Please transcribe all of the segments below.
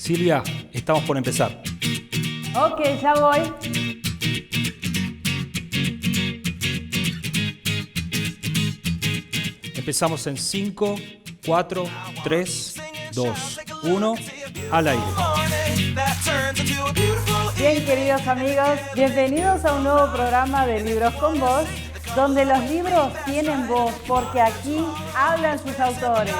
Silvia, estamos por empezar. Ok, ya voy. Empezamos en 5, 4, 3, 2, 1, al aire. Bien, queridos amigos, bienvenidos a un nuevo programa de Libros con Voz, donde los libros tienen voz, porque aquí hablan sus autores.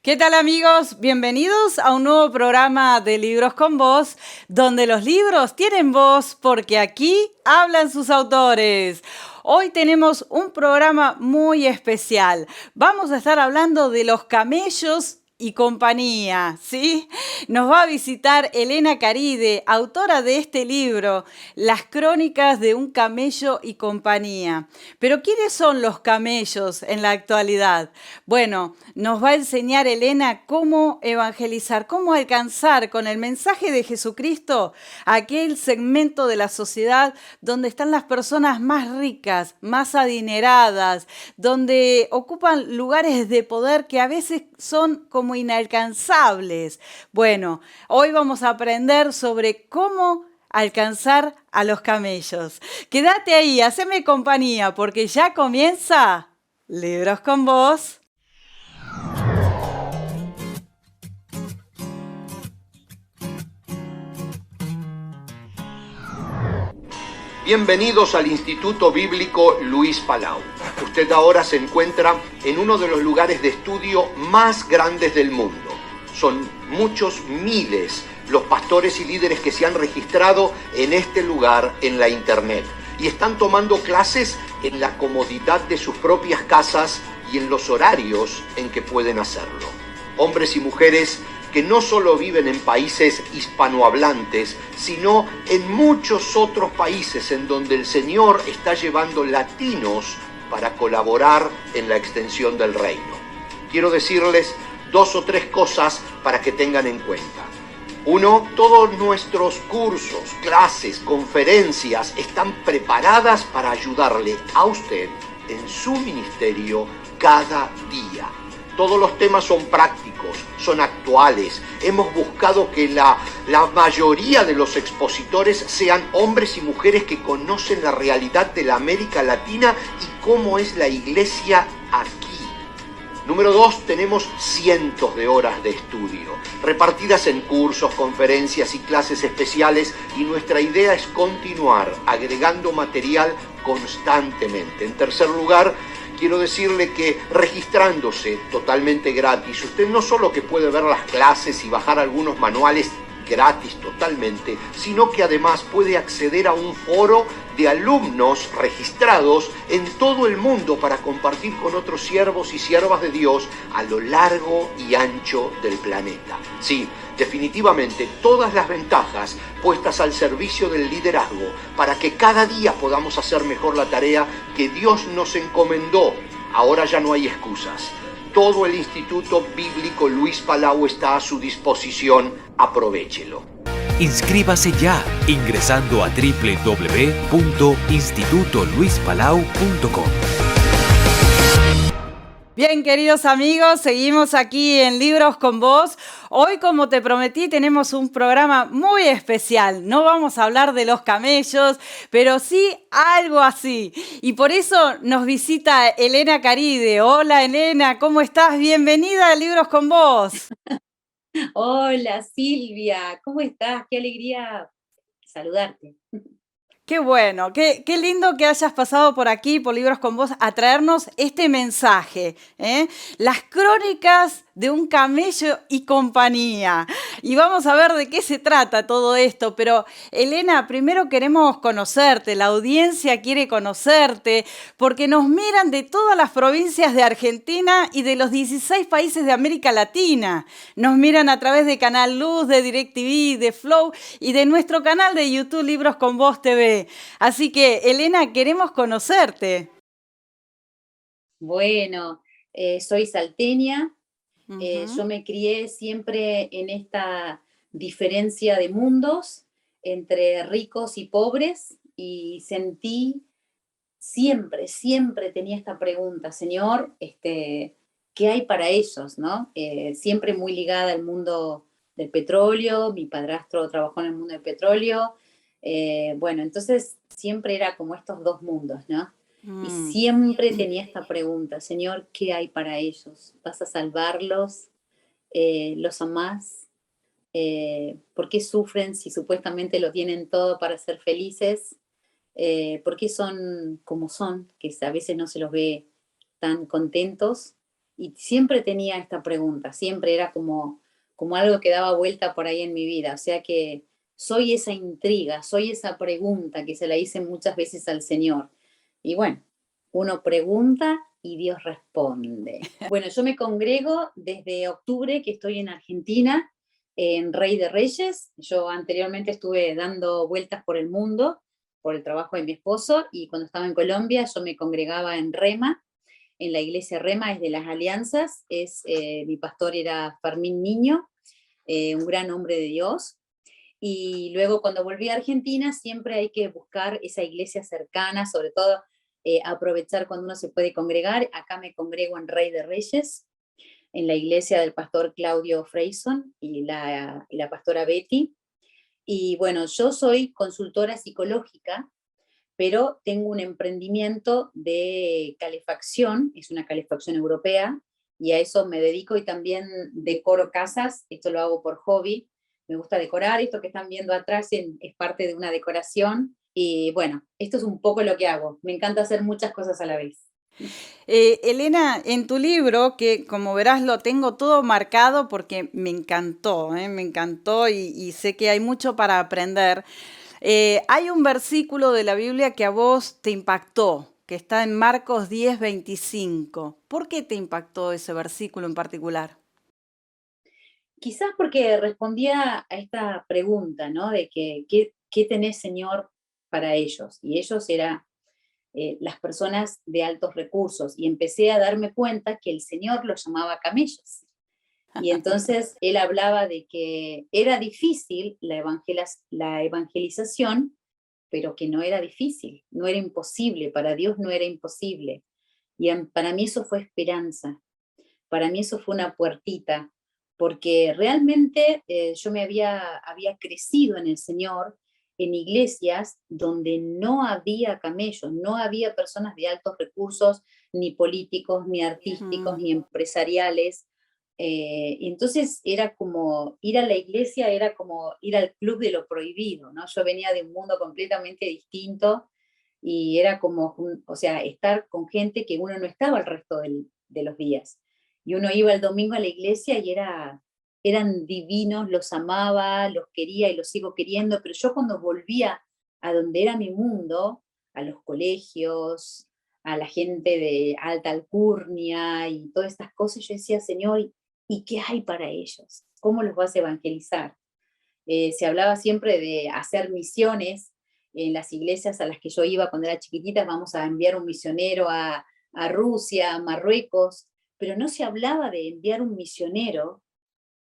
¿Qué tal, amigos? Bienvenidos a un nuevo programa de Libros con Voz, donde los libros tienen voz porque aquí hablan sus autores. Hoy tenemos un programa muy especial. Vamos a estar hablando de los camellos y compañía, ¿sí? Nos va a visitar Elena Caride, autora de este libro, Las crónicas de un camello y compañía. Pero ¿quiénes son los camellos en la actualidad? Bueno, nos va a enseñar Elena cómo evangelizar, cómo alcanzar con el mensaje de Jesucristo aquel segmento de la sociedad donde están las personas más ricas, más adineradas, donde ocupan lugares de poder que a veces son como inalcanzables. Bueno, hoy vamos a aprender sobre cómo alcanzar a los camellos. Quédate ahí, haceme compañía, porque ya comienza Libros con Voz. Bienvenidos al Instituto Bíblico Luis Palau. Usted ahora se encuentra en uno de los lugares de estudio más grandes del mundo. Son muchos miles los pastores y líderes que se han registrado en este lugar en la internet y están tomando clases en la comodidad de sus propias casas y en los horarios en que pueden hacerlo. Hombres y mujeres que no solo viven en países hispanohablantes, sino en muchos otros países en donde el Señor está llevando latinos para colaborar en la extensión del reino. Quiero decirles 2 o 3 cosas para que tengan en cuenta. 1, todos nuestros cursos, clases, conferencias están preparadas para ayudarle a usted en su ministerio cada día. Todos los temas son prácticos, son actuales. Hemos buscado que la mayoría de los expositores sean hombres y mujeres que conocen la realidad de la América Latina y cómo es la iglesia aquí. Número 2, tenemos cientos de horas de estudio, repartidas en cursos, conferencias y clases especiales, y nuestra idea es continuar agregando material constantemente. En tercer lugar, quiero decirle que registrándose totalmente gratis, usted no solo que puede ver las clases y bajar algunos manuales gratis totalmente, sino que además puede acceder a un foro de alumnos registrados en todo el mundo para compartir con otros siervos y siervas de Dios a lo largo y ancho del planeta. Sí, definitivamente todas las ventajas puestas al servicio del liderazgo para que cada día podamos hacer mejor la tarea que Dios nos encomendó. Ahora ya no hay excusas. Todo el Instituto Bíblico Luis Palau está a su disposición. Aprovéchelo. Inscríbase ya ingresando a www.institutoluispalau.com. Bien, queridos amigos, seguimos aquí en Libros con Voz. Hoy, como te prometí, tenemos un programa muy especial. No vamos a hablar de los camellos, pero sí algo así. Y por eso nos visita Elena Caride. Hola, Elena, ¿cómo estás? Bienvenida a Libros con Voz. Hola Silvia, ¿cómo estás? Qué alegría saludarte. Qué bueno, qué lindo que hayas pasado por aquí, por Libros con Voz, a traernos este mensaje, ¿eh? Las crónicas de un camello y compañía. Y vamos a ver de qué se trata todo esto. Pero, Elena, primero queremos conocerte, la audiencia quiere conocerte, porque nos miran de todas las provincias de Argentina y de los 16 países de América Latina. Nos miran a través de Canal Luz, de DirecTV, de Flow y de nuestro canal de YouTube Libros con Vos TV. Así que, Elena, queremos conocerte. Bueno, soy salteña. Yo Ujú. me crié siempre en esta diferencia de mundos entre ricos y pobres y sentí siempre, siempre tenía esta pregunta, Señor, ¿qué hay para ellos, no? Siempre muy ligada al mundo del petróleo, mi padrastro trabajó en el mundo del petróleo, bueno, entonces siempre era como estos dos mundos, ¿no? Y Mm. siempre tenía esta pregunta, Señor, ¿qué hay para ellos? ¿Vas a salvarlos? ¿Los amás? ¿Por qué sufren si supuestamente lo tienen todo para ser felices? ¿Por qué son como son? Que a veces no se los ve tan contentos. Y siempre tenía esta pregunta, siempre era como algo que daba vuelta por ahí en mi vida. O sea que soy esa intriga, soy esa pregunta que se la hice muchas veces al Señor. Y bueno, uno pregunta y Dios responde. Bueno, yo me congrego desde octubre que estoy en Argentina, en Rey de Reyes. Yo anteriormente estuve dando vueltas por el mundo por el trabajo de mi esposo, y cuando estaba en Colombia yo me congregaba en Rema, en la iglesia Rema, es de las Alianzas, mi pastor era Fermín Niño, un gran hombre de Dios. Y luego cuando volví a Argentina siempre hay que buscar esa iglesia cercana, sobre todo aprovechar cuando uno se puede congregar. Acá me congrego en Rey de Reyes, en la iglesia del pastor Claudio Freyson y la pastora Betty. Y bueno, yo soy consultora psicológica, pero tengo un emprendimiento de calefacción, es una calefacción europea, y a eso me dedico y también decoro casas, esto lo hago por hobby, me gusta decorar, esto que están viendo atrás es parte de una decoración, y bueno, esto es un poco lo que hago, me encanta hacer muchas cosas a la vez. Elena, en tu libro, que como verás lo tengo todo marcado porque me encantó y sé que hay mucho para aprender. Hay un versículo de la Biblia que a vos te impactó, que está en Marcos 10:25. ¿Por qué te impactó ese versículo en particular? Quizás porque respondía a esta pregunta, ¿no? De que, ¿qué tenés, Señor, para ellos? Y ellos eran las personas de altos recursos, y empecé a darme cuenta que el Señor los llamaba camellos. Y entonces él hablaba de que era difícil la evangelización, pero que no era difícil, no era imposible, para Dios no era imposible. Y para mí eso fue esperanza, para mí eso fue una puertita, porque realmente yo había crecido en el Señor, en iglesias donde no había camellos, no había personas de altos recursos, ni políticos, ni artísticos, Mm. ni empresariales. Y entonces era como ir a la iglesia, era como ir al club de lo prohibido, ¿no? Yo venía de un mundo completamente distinto y era como, o sea, estar con gente que uno no estaba el resto de los días. Y uno iba el domingo a la iglesia y eran divinos, los amaba, los quería y los sigo queriendo, pero yo cuando volvía a donde era mi mundo, a los colegios, a la gente de alta alcurnia y todas estas cosas, yo decía, Señor, ¿y qué hay para ellos? ¿Cómo los vas a evangelizar? Se hablaba siempre de hacer misiones en las iglesias a las que yo iba cuando era chiquitita, vamos a enviar un misionero a Rusia, a Marruecos, pero no se hablaba de enviar un misionero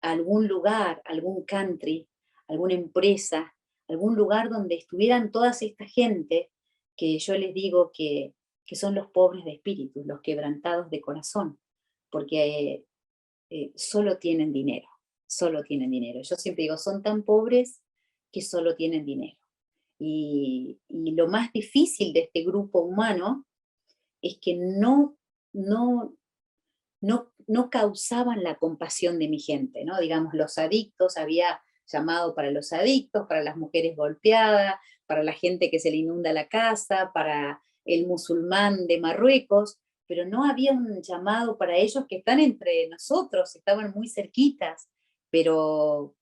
a algún lugar, algún country, alguna empresa, algún lugar donde estuvieran todas esta gente que yo les digo que son los pobres de espíritu, los quebrantados de corazón, porque solo tienen dinero, solo tienen dinero. Yo siempre digo, son tan pobres que solo tienen dinero. Y lo más difícil de este grupo humano es que no causaban la compasión de mi gente, ¿no? Digamos, los adictos, había llamado para los adictos, para las mujeres golpeadas, para la gente que se le inunda la casa, para el musulmán de Marruecos, pero no había un llamado para ellos que están entre nosotros, estaban muy cerquitas, pero,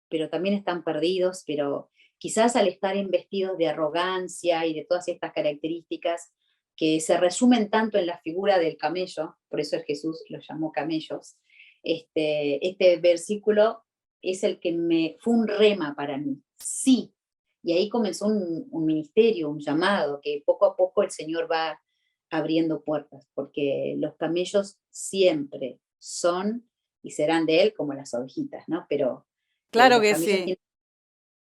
pero también están perdidos, pero quizás al estar investidos de arrogancia y de todas estas características que se resumen tanto en la figura del camello, por eso Jesús los llamó camellos, este versículo es el que fue un rema para mí, sí, y ahí comenzó un ministerio, un llamado, que poco a poco el Señor va abriendo puertas, porque los camellos siempre son y serán de Él como las ovejitas, ¿no? Pero Claro los que camellos sí. tienen...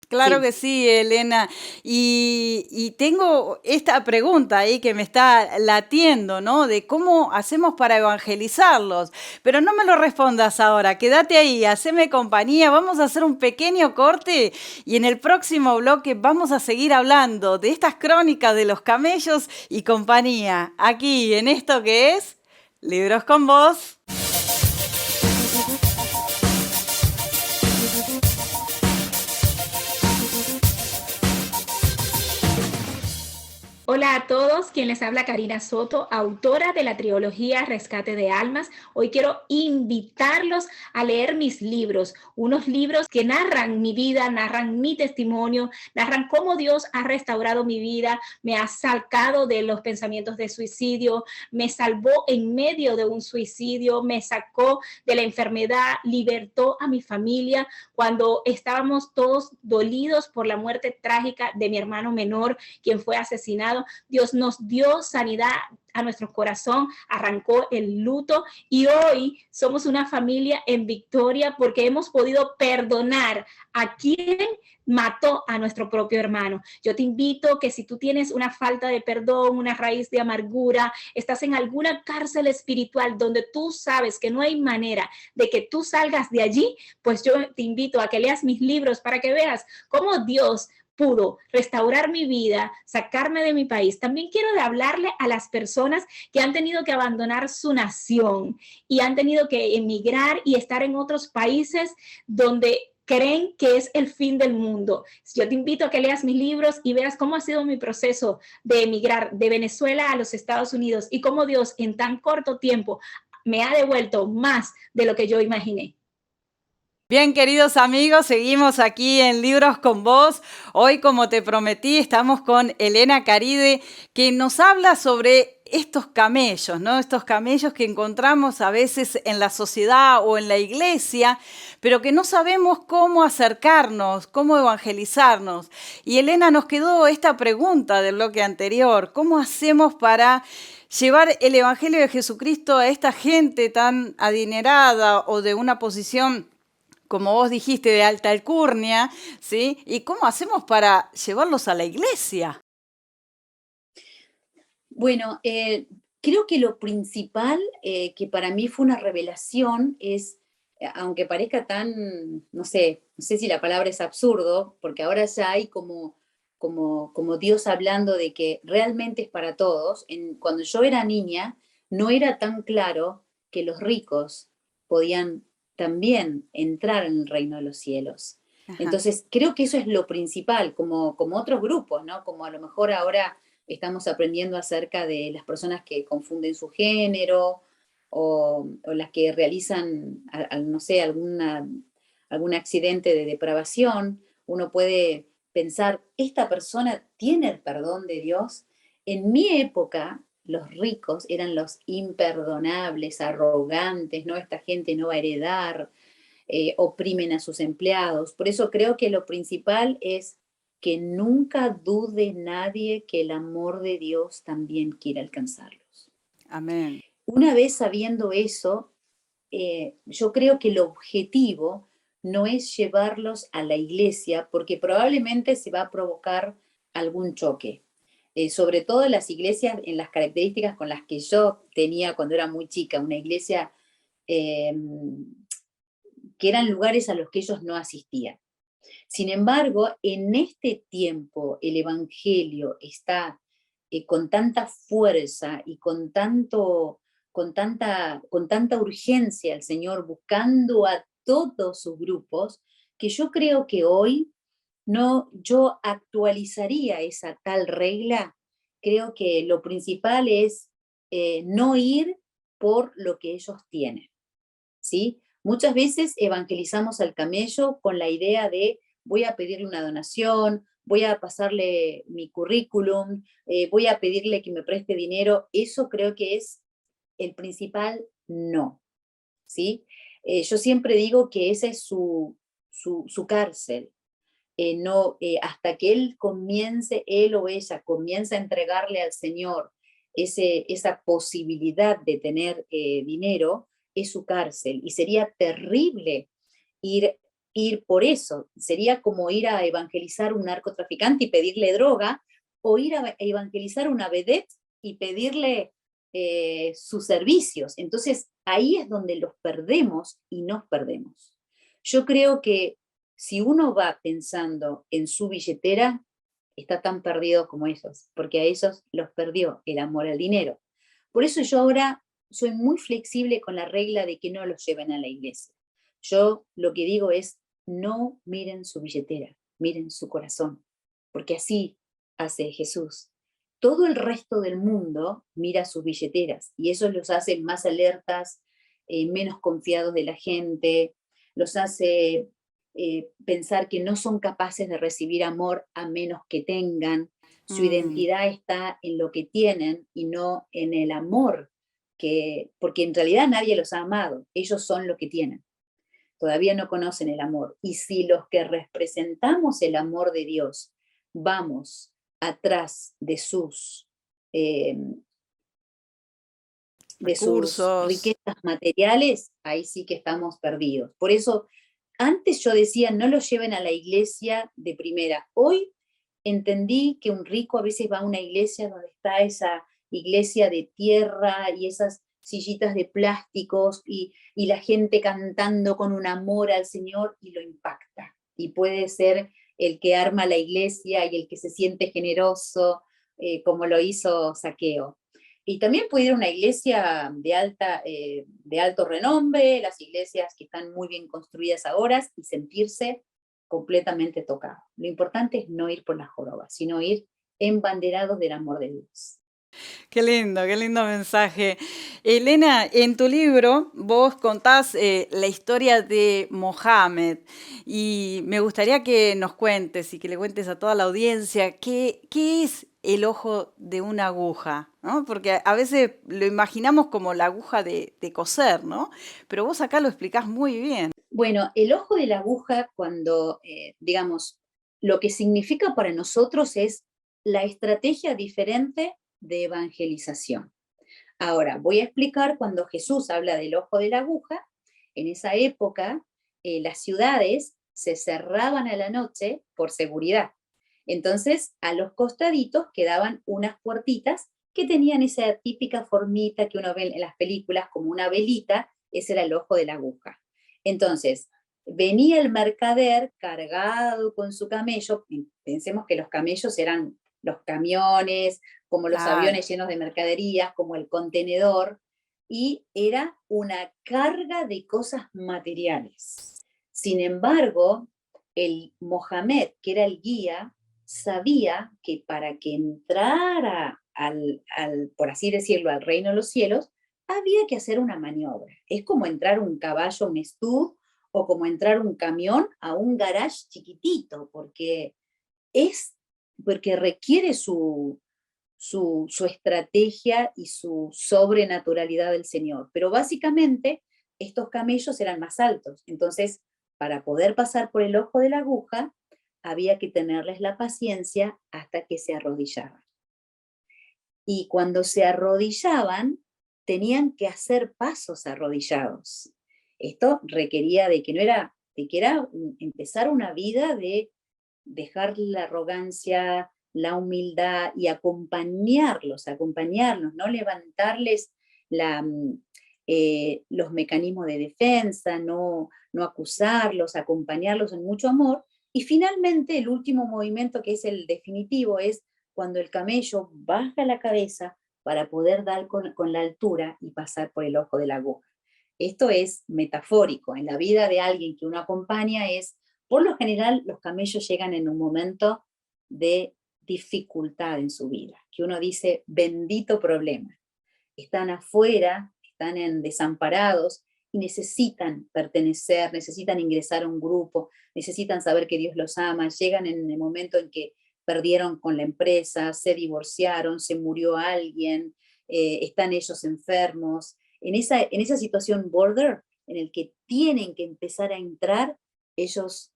Claro Sí, que sí, Elena. Y tengo esta pregunta ahí que me está latiendo, ¿no? De cómo hacemos para evangelizarlos. Pero no me lo respondas ahora, quédate ahí, haceme compañía. Vamos a hacer un pequeño corte y en el próximo bloque vamos a seguir hablando de estas crónicas de los camellos y compañía. Aquí, en esto que es Libros con Vos. Hola a todos, quien les habla Karina Soto, autora de la trilogía Rescate de Almas. Hoy quiero invitarlos a leer mis libros, unos libros que narran mi vida, narran mi testimonio, narran cómo Dios ha restaurado mi vida, me ha sacado de los pensamientos de suicidio, me salvó en medio de un suicidio, me sacó de la enfermedad, libertó a mi familia cuando estábamos todos dolidos por la muerte trágica de mi hermano menor, quien fue asesinado. Dios nos dio sanidad a nuestro corazón, arrancó el luto y hoy somos una familia en victoria porque hemos podido perdonar a quien mató a nuestro propio hermano. Yo te invito que si tú tienes una falta de perdón, una raíz de amargura, estás en alguna cárcel espiritual donde tú sabes que no hay manera de que tú salgas de allí, pues yo te invito a que leas mis libros para que veas cómo Dios pudo restaurar mi vida, sacarme de mi país. También quiero hablarle a las personas que han tenido que abandonar su nación y han tenido que emigrar y estar en otros países donde creen que es el fin del mundo. Yo te invito a que leas mis libros y veas cómo ha sido mi proceso de emigrar de Venezuela a los Estados Unidos y cómo Dios en tan corto tiempo me ha devuelto más de lo que yo imaginé. Bien, queridos amigos, seguimos aquí en Libros con Vos. Hoy, como te prometí, estamos con Elena Caride, que nos habla sobre estos camellos, ¿no? Estos camellos que encontramos a veces en la sociedad o en la iglesia, pero que no sabemos cómo acercarnos, cómo evangelizarnos. Y Elena, nos quedó esta pregunta del bloque anterior: ¿cómo hacemos para llevar el evangelio de Jesucristo a esta gente tan adinerada o de una posición, como vos dijiste, de alta alcurnia, ¿sí? ¿Y cómo hacemos para llevarlos a la iglesia? bueno, creo que lo principal que para mí fue una revelación es, aunque parezca tan, no sé si la palabra es absurdo, porque ahora ya hay como Dios hablando de que realmente es para todos. Cuando yo era niña, no era tan claro que los ricos podían también entrar en el reino de los cielos. Ajá. Entonces, creo que eso es lo principal, como otros grupos, ¿no? Como a lo mejor ahora estamos aprendiendo acerca de las personas que confunden su género o las que realizan, no sé, algún accidente de depravación. Uno puede pensar, ¿esta persona tiene el perdón de Dios? En mi época, los ricos eran los imperdonables, arrogantes, ¿no? Esta gente no va a heredar, oprimen a sus empleados. Por eso creo que lo principal es que nunca dude nadie que el amor de Dios también quiere alcanzarlos. Amén. Una vez sabiendo eso, yo creo que el objetivo no es llevarlos a la iglesia, porque probablemente se va a provocar algún choque. Sobre todo en las iglesias, en las características con las que yo tenía cuando era muy chica, una iglesia eh, que eran lugares a los que ellos no asistían. Sin embargo, en este tiempo el Evangelio está con tanta fuerza y con tanta urgencia el Señor buscando a todos sus grupos, que yo creo que hoy no, yo actualizaría esa tal regla. Creo que lo principal es no ir por lo que ellos tienen, ¿sí? Muchas veces evangelizamos al camello con la idea de voy a pedirle una donación, voy a pasarle mi currículum, voy a pedirle que me preste dinero. Eso creo que es el principal no, ¿sí? Yo siempre digo que esa es su cárcel. No, hasta que él o ella comienza a entregarle al Señor esa posibilidad de tener dinero, es su cárcel. Y sería terrible ir, ir por eso. Sería como ir a evangelizar a un narcotraficante y pedirle droga, o ir a evangelizar a una vedette y pedirle sus servicios. Entonces, ahí es donde los perdemos y nos perdemos. Yo creo que si uno va pensando en su billetera, está tan perdido como ellos, porque a ellos los perdió el amor al dinero. Por eso yo ahora soy muy flexible con la regla de que no los lleven a la iglesia. Yo lo que digo es, no miren su billetera, miren su corazón, porque así hace Jesús. Todo el resto del mundo mira sus billeteras y eso los hace más alertas, menos confiados de la gente, los hace pensar que no son capaces de recibir amor a menos que tengan. Su identidad está en lo que tienen y no en el amor, porque en realidad nadie los ha amado, ellos son lo que tienen. Todavía no conocen el amor. Y si los que representamos el amor de Dios vamos atrás de sus recursos, riquezas materiales, ahí sí que estamos perdidos. Por eso, antes yo decía, no los lleven a la iglesia de primera. Hoy entendí que un rico a veces va a una iglesia donde está esa iglesia de tierra y esas sillitas de plásticos y la gente cantando con un amor al Señor y lo impacta. Y puede ser el que arma la iglesia y el que se siente generoso, como lo hizo Zaqueo. Y también puede ir a una iglesia de alto renombre, las iglesias que están muy bien construidas ahora, y sentirse completamente tocado. Lo importante es no ir por las jorobas, sino ir embanderados del amor de Dios. qué lindo mensaje. Elena, en tu libro vos contás la historia de Mohammed y me gustaría que nos cuentes y que le cuentes a toda la audiencia qué es el ojo de una aguja, ¿no? Porque a veces lo imaginamos como la aguja de coser, ¿no? Pero vos acá lo explicás muy bien. Bueno, el ojo de la aguja, cuando, digamos, lo que significa para nosotros es la estrategia diferente de evangelización. Ahora, voy a explicar cuando Jesús habla del ojo de la aguja. En esa época, las ciudades se cerraban a la noche por seguridad. Entonces, a los costaditos quedaban unas puertitas que tenían esa típica formita que uno ve en las películas como una velita, ese era el ojo de la aguja. Entonces, venía el mercader cargado con su camello, pensemos que los camellos eran los camiones, como los aviones llenos de mercaderías, como el contenedor, y era una carga de cosas materiales. Sin embargo, el Mohamed, que era el guía, sabía que para que entrara por así decirlo, al reino de los cielos, había que hacer una maniobra. Es como entrar un caballo a un estud o como entrar un camión a un garage chiquitito, porque requiere su estrategia y su sobrenaturalidad del Señor. Pero básicamente estos camellos eran más altos. Entonces, para poder pasar por el ojo de la aguja, había que tenerles la paciencia hasta que se arrodillaban. Y cuando se arrodillaban, tenían que hacer pasos arrodillados. Esto requería de que era empezar una vida de dejar la arrogancia, la humildad y acompañarlos, no levantarles los mecanismos de defensa, no acusarlos, acompañarlos en mucho amor. Y finalmente el último movimiento, que es el definitivo, es cuando el camello baja la cabeza para poder dar con la altura y pasar por el ojo de la aguja. Esto es metafórico. En la vida de alguien que uno acompaña por lo general, los camellos llegan en un momento de dificultad en su vida, que uno dice, bendito problema. están afuera, están desamparados y necesitan pertenecer, necesitan ingresar a un grupo, necesitan saber que Dios los ama, llegan en el momento en que perdieron con la empresa, se divorciaron, se murió alguien, están ellos enfermos. En esa situación border, en el que tienen que empezar a entrar, ellos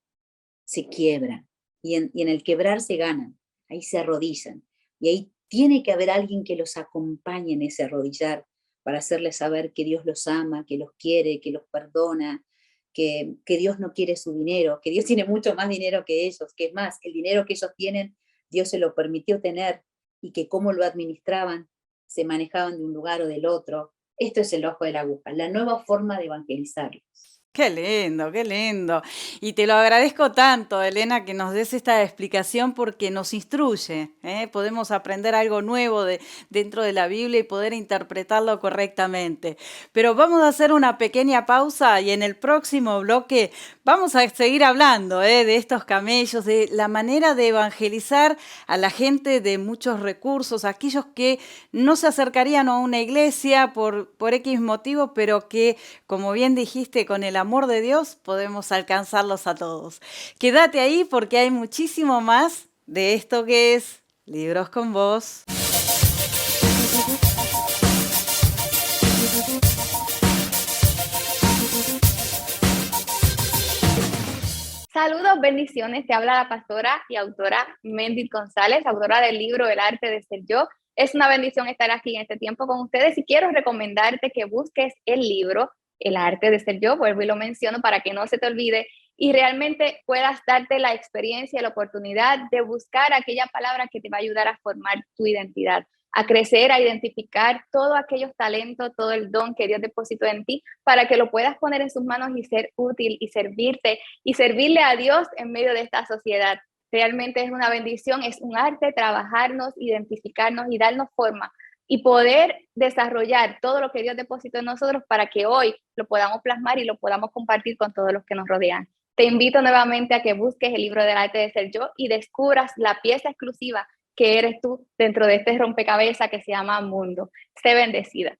se quiebran. Y en el quebrar se ganan, ahí se arrodillan. Y ahí tiene que haber alguien que los acompañe en ese arrodillar para hacerles saber que Dios los ama, que los quiere, que los perdona, que Dios no quiere su dinero, que Dios tiene mucho más dinero que ellos, que es más, el dinero que ellos tienen, Dios se lo permitió tener, y que cómo lo administraban, se manejaban de un lugar o del otro. Esto es el ojo de la aguja, la nueva forma de evangelizarlos. Qué lindo, qué lindo. Y te lo agradezco tanto, Elena, que nos des esta explicación porque nos instruye, ¿eh? Podemos aprender algo nuevo dentro de la Biblia y poder interpretarlo correctamente. Pero vamos a hacer una pequeña pausa y en el próximo bloque vamos a seguir hablando, de estos camellos, de la manera de evangelizar a la gente de muchos recursos, aquellos que no se acercarían a una iglesia por X motivo, pero que, como bien dijiste, con el amor de Dios podemos alcanzarlos a todos. Quédate ahí porque hay muchísimo más de esto que es Libros con Vos. Saludos, bendiciones. Te habla la pastora y autora Mendit González, autora del libro El arte de ser yo. Es una bendición estar aquí en este tiempo con ustedes y quiero recomendarte que busques el libro El arte de ser yo, vuelvo y lo menciono para que no se te olvide y realmente puedas darte la experiencia y la oportunidad de buscar aquella palabra que te va a ayudar a formar tu identidad, a crecer, a identificar todos aquellos talentos, todo el don que Dios depositó en ti para que lo puedas poner en sus manos y ser útil y servirte y servirle a Dios en medio de esta sociedad. Realmente es una bendición, es un arte trabajarnos, identificarnos y darnos forma y poder desarrollar todo lo que Dios depositó en nosotros para que hoy lo podamos plasmar y lo podamos compartir con todos los que nos rodean. Te invito nuevamente a que busques el libro del arte de ser yo y descubras la pieza exclusiva que eres tú dentro de este rompecabezas que se llama mundo. Sé bendecida.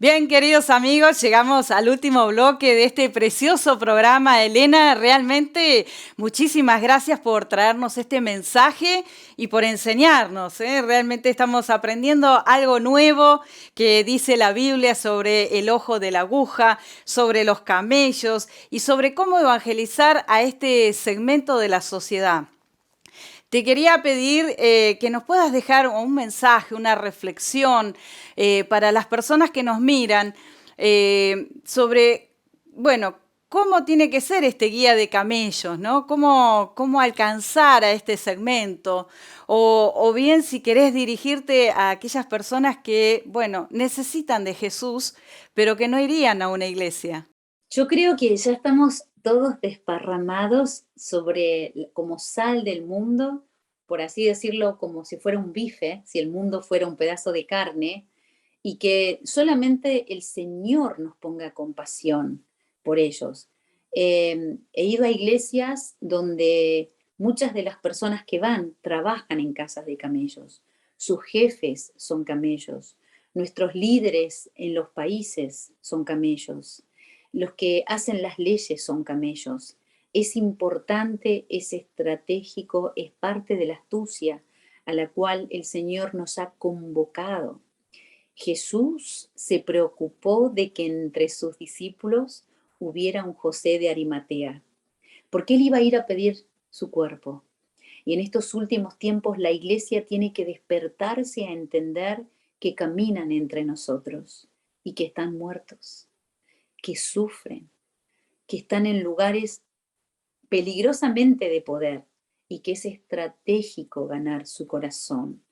Bien, queridos amigos, llegamos al último bloque de este precioso programa. Elena, realmente muchísimas gracias por traernos este mensaje y por enseñarnos. Realmente estamos aprendiendo algo nuevo que dice la Biblia sobre el ojo de la aguja, sobre los camellos y sobre cómo evangelizar a este segmento de la sociedad. Te quería pedir que nos puedas dejar un mensaje, una reflexión para las personas que nos miran sobre, bueno, cómo tiene que ser este guía de camellos, ¿no? Cómo alcanzar a este segmento. O bien si querés dirigirte a aquellas personas que, bueno, necesitan de Jesús, pero que no irían a una iglesia. Yo creo que ya estamos todos desparramados como sal del mundo, por así decirlo, como si fuera un bife, si el mundo fuera un pedazo de carne, y que solamente el Señor nos ponga compasión por ellos. He ido a iglesias donde muchas de las personas que van trabajan en casas de camellos, sus jefes son camellos, nuestros líderes en los países son camellos. Los que hacen las leyes son camellos. Es importante, es estratégico, es parte de la astucia a la cual el Señor nos ha convocado. Jesús se preocupó de que entre sus discípulos hubiera un José de Arimatea, porque él iba a ir a pedir su cuerpo. Y en estos últimos tiempos la iglesia tiene que despertarse a entender que caminan entre nosotros y que están muertos, que sufren, que están en lugares peligrosamente de poder y que es estratégico ganar su corazón,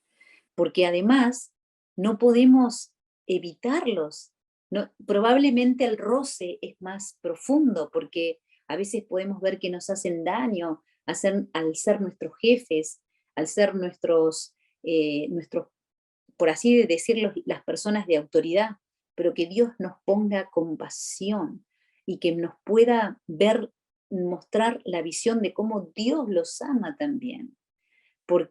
porque además no podemos evitarlos. No, probablemente el roce es más profundo porque a veces podemos ver que nos hacen daño al ser nuestros jefes, al ser nuestros, por así decirlo, las personas de autoridad, pero que Dios nos ponga compasión y que nos pueda ver mostrar la visión de cómo Dios los ama también.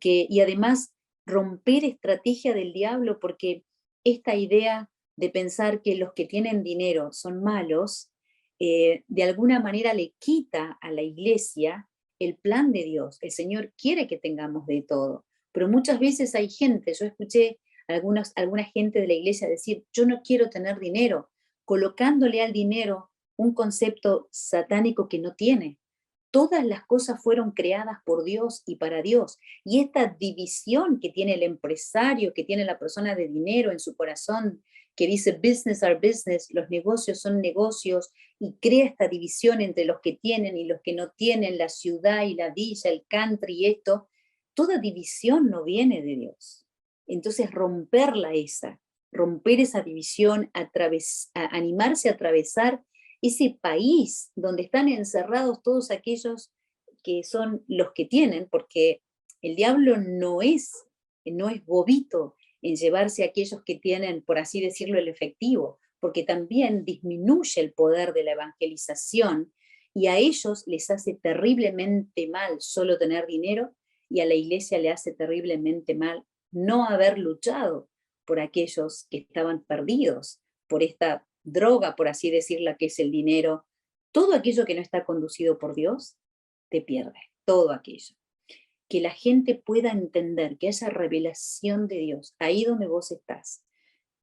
Y además romper estrategia del diablo, porque esta idea de pensar que los que tienen dinero son malos, de alguna manera le quita a la iglesia el plan de Dios. El Señor quiere que tengamos de todo, pero muchas veces hay gente, yo escuché alguna gente de la iglesia decir, yo no quiero tener dinero, colocándole al dinero un concepto satánico que no tiene. Todas las cosas fueron creadas por Dios y para Dios. Y esta división que tiene el empresario, que tiene la persona de dinero en su corazón, que dice business are business, los negocios son negocios, y crea esta división entre los que tienen y los que no tienen, la ciudad y la villa, el country y esto, toda división no viene de Dios. Entonces romper esa división, animarse a atravesar ese país donde están encerrados todos aquellos que son los que tienen, porque el diablo no es bobito en llevarse a aquellos que tienen, por así decirlo, el efectivo, porque también disminuye el poder de la evangelización y a ellos les hace terriblemente mal solo tener dinero y a la iglesia le hace terriblemente mal no haber luchado por aquellos que estaban perdidos por esta droga, por así decirla, que es el dinero. Todo aquello que no está conducido por Dios, te pierde, todo aquello. Que la gente pueda entender, que haya revelación de Dios, ahí donde vos estás.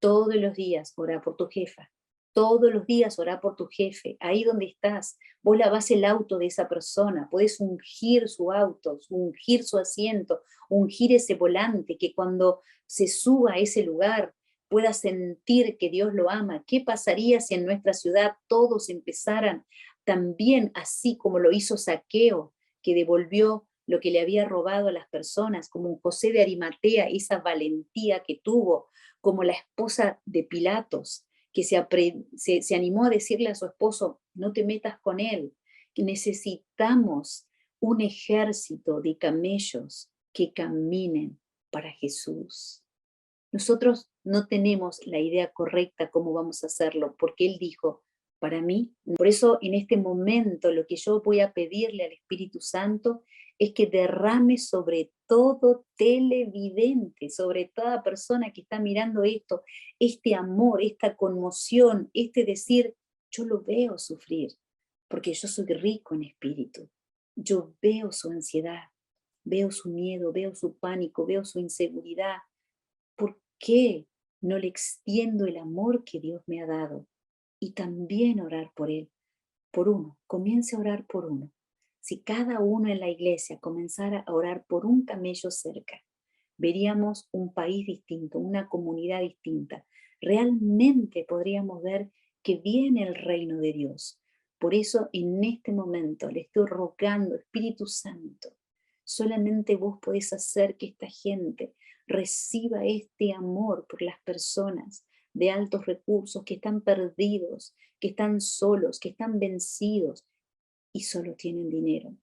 Todos los días orá por tu jefa, todos los días orá por tu jefe, ahí donde estás. Vos lavás el auto de esa persona, podés ungir su auto, ungir su asiento, ungir ese volante, que cuando se suba a ese lugar pueda sentir que Dios lo ama. ¿Qué pasaría si en nuestra ciudad todos empezaran también así como lo hizo Zaqueo, que devolvió lo que le había robado a las personas, como un José de Arimatea, esa valentía que tuvo, como la esposa de Pilatos, que se animó a decirle a su esposo, no te metas con él, que necesitamos un ejército de camellos que caminen para Jesús. Nosotros no tenemos la idea correcta cómo vamos a hacerlo, porque Él dijo, para mí, por eso en este momento lo que yo voy a pedirle al Espíritu Santo es que derrame sobre todo televidente, sobre toda persona que está mirando esto, este amor, esta conmoción, este decir, yo lo veo sufrir, porque yo soy rico en espíritu, yo veo su ansiedad, veo su miedo, veo su pánico, veo su inseguridad. ¿Por qué no le extiendo el amor que Dios me ha dado? Y también orar por él, por uno, comience a orar por uno. Si cada uno en la iglesia comenzara a orar por un camello cerca, veríamos un país distinto, una comunidad distinta. Realmente podríamos ver que viene el reino de Dios. Por eso en este momento le estoy rogando, Espíritu Santo, solamente vos podés hacer que esta gente reciba este amor por las personas de altos recursos que están perdidos, que están solos, que están vencidos y solo tienen dinero.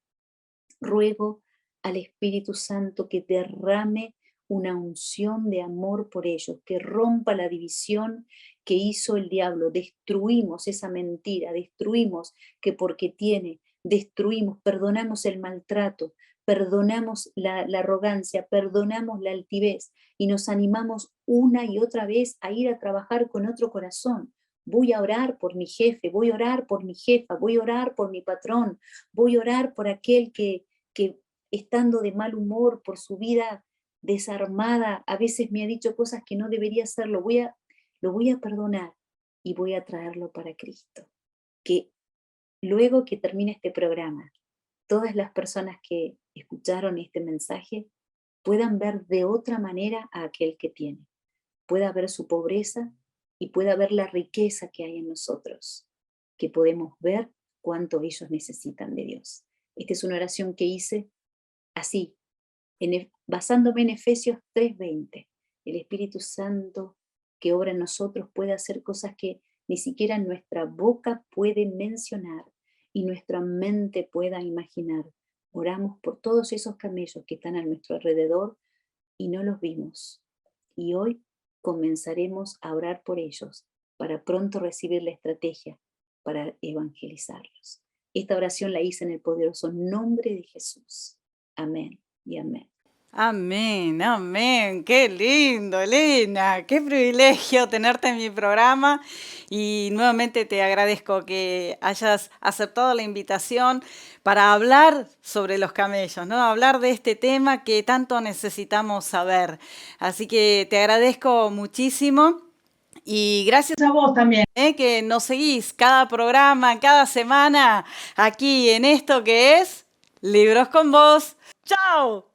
Ruego al Espíritu Santo que derrame una unción de amor por ellos, que rompa la división que hizo el diablo. Destruimos esa mentira, destruimos que porque tiene, destruimos, perdonamos el maltrato, perdonamos la arrogancia, perdonamos la altivez y nos animamos una y otra vez a ir a trabajar con otro corazón. Voy a orar por mi jefe, voy a orar por mi jefa, voy a orar por mi patrón, voy a orar por aquel que estando de mal humor por su vida desarmada, a veces me ha dicho cosas que no debería hacer, lo voy a perdonar y voy a traerlo para Cristo. Que luego que termine este programa, todas las personas que escucharon este mensaje puedan ver de otra manera a aquel que tiene, pueda ver su pobreza y pueda ver la riqueza que hay en nosotros, que podemos ver cuánto ellos necesitan de Dios. Esta es una oración que hice así, basándome en Efesios 3:20. El Espíritu Santo que obra en nosotros puede hacer cosas que ni siquiera nuestra boca puede mencionar y nuestra mente pueda imaginar. Oramos por todos esos camellos que están a nuestro alrededor y no los vimos. Y hoy comenzaremos a orar por ellos para pronto recibir la estrategia para evangelizarlos. Esta oración la hice en el poderoso nombre de Jesús. Amén y amén. Amén, amén. Qué lindo, Elena. Qué privilegio tenerte en mi programa. Y nuevamente te agradezco que hayas aceptado la invitación para hablar sobre los camellos, ¿no? Hablar de este tema que tanto necesitamos saber. Así que te agradezco muchísimo. Y gracias a vos también, que nos seguís cada programa, cada semana, aquí en esto que es Libros con Vos. ¡Chao!